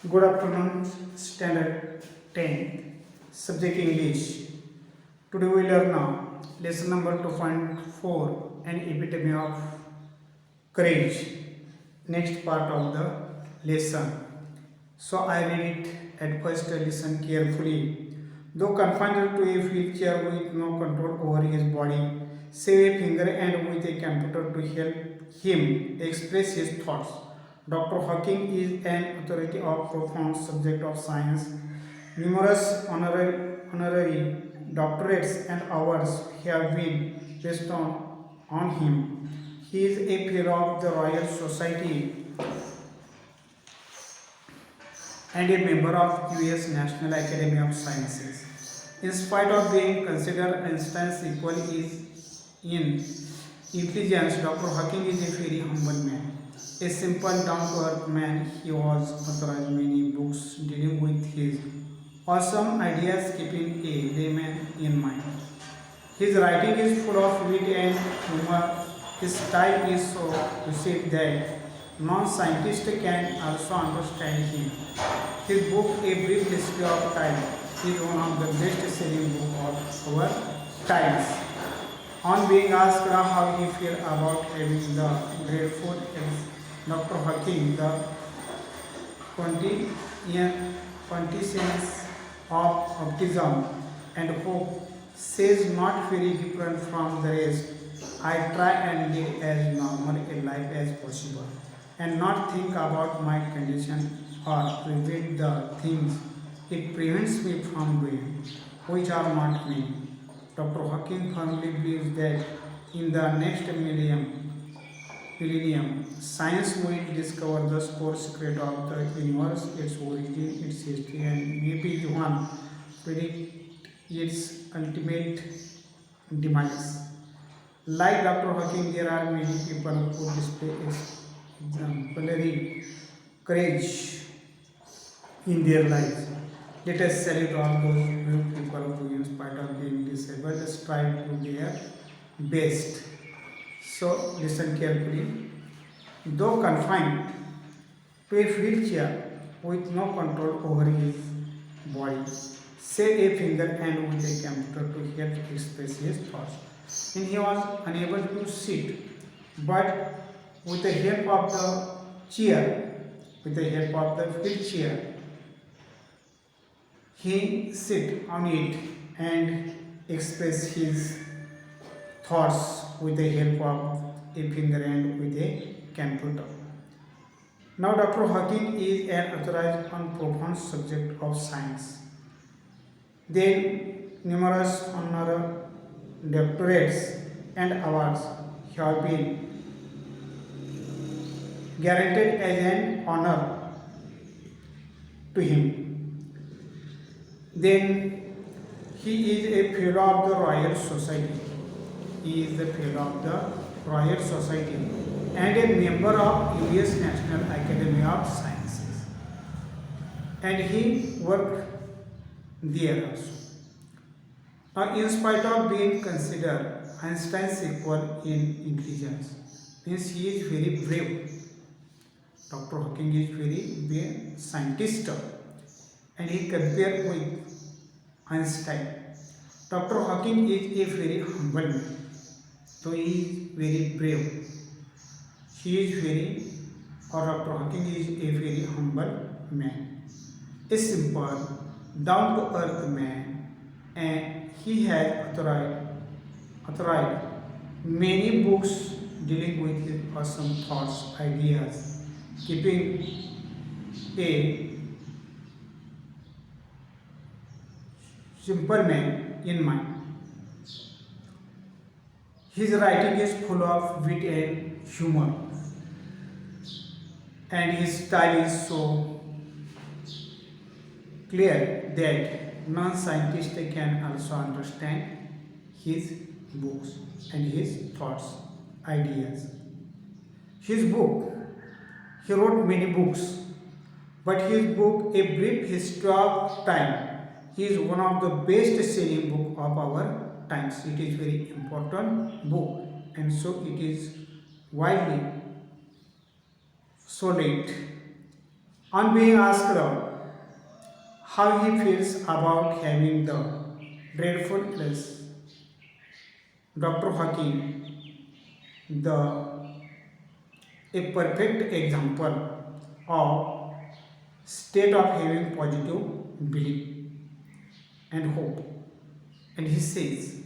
Good afternoon, Standard 10, Subject English. Today we learn now lesson number 2.4 An epitome of courage. Next part of the lesson. So I read it at first, listen carefully. Though confined to a wheelchair with no control over his body, save a finger and with a computer to help him express his thoughts. Dr. Hawking is an authority of profound subject of science. Numerous honorary doctorates and awards have been bestowed on him. He is a fellow of the Royal Society and a member of US National Academy of Sciences. In spite of being considered Einstein's equal in intelligence, Dr. Hawking is a very humble man. A simple, down-to-earth man, he was authored many books dealing with his awesome ideas, keeping a layman in mind. His writing is full of wit and humor. His style is so lucid that non-scientists can also understand him. His book, A Brief History of Time, is one of the best-selling books of our times. On being asked how he felt about having the grateful Dr. Hawking, the quintessence of optimism and hope, says not very different from the rest. I try and live as normal a life as possible and not think about my condition or regret the things it prevents me from doing, which are not many. Dr. Hawking firmly believes that in the next millennium, science will discover the core secret of the universe, its origin, its history, and maybe even predict its ultimate demise. Like Dr. Hawking, there are many people who display exemplary courage in their lives. Let us salute all those brave people who, in spite of being disabled, strive to their best. So, listen carefully. Though confined to a wheelchair with no control over his body, say a finger and with a computer to help express his thoughts. And he was unable to sit, but with the help of the chair, with the help of the wheelchair, he sit on it and express his thoughts with the help of a finger and with a computer. Now, Dr. Hawking is an authorized on profound subject of science. Then, numerous honor doctorates and awards have been guaranteed as an honor to him. Then, he is a fellow of the Royal Society. He is the fellow of the Royal Society and a member of US National Academy of Sciences. And he worked there also. Now, in spite of being considered Einstein's equal in intelligence, means he is very brave. Dr. Hawking is very brave scientist and he compared with Einstein. Dr. Hawking is a very humble man. So he is very brave. He is Dr. Hawking is a very humble man. A simple, down to earth man, and he has authored many books dealing with his awesome thoughts, ideas, keeping a simple man in mind. His writing is full of wit and humor, and his style is so clear that non-scientists can also understand his books and his thoughts, ideas. His book, he wrote many books, but his book, A Brief History of Time, is one of the best-selling book of our times. It is very important book, and so it is widely sold. On being asked how he feels about having the dreadful illness, Dr. Hakim, the a perfect example of state of having positive belief and hope. And he says,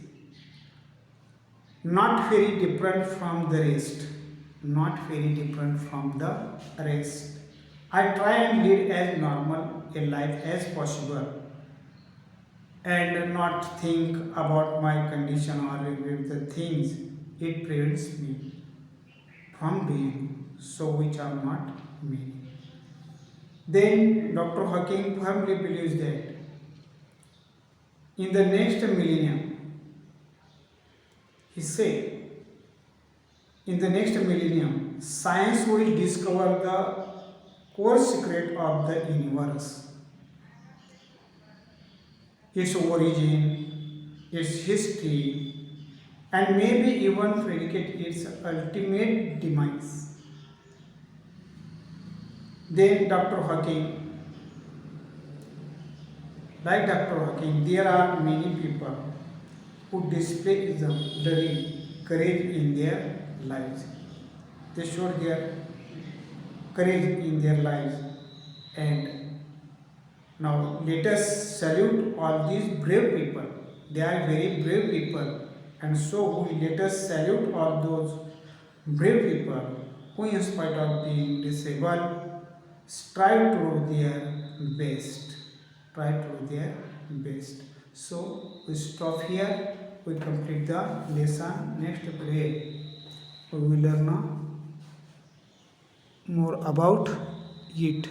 not very different from the rest, not very different from the rest. I try and lead as normal a life as possible and not think about my condition or regret the things it prevents me from doing so which are not me. Then Dr. Hawking firmly believes that in the next millennium, he said, in the next millennium, science will discover the core secret of the universe, its origin, its history, and maybe even predicate its ultimate demise. Then Dr. Hawking, like Dr. Hawking, there are many people who display exemplary courage in their lives. They showed their courage in their lives, and now let us salute all these brave people. They are very brave people, and so we let us salute all those brave people who, in spite of being disabled, strive to do their best. Try to do their best. So we stop here. We complete the lesson. Next period we will learn more about it.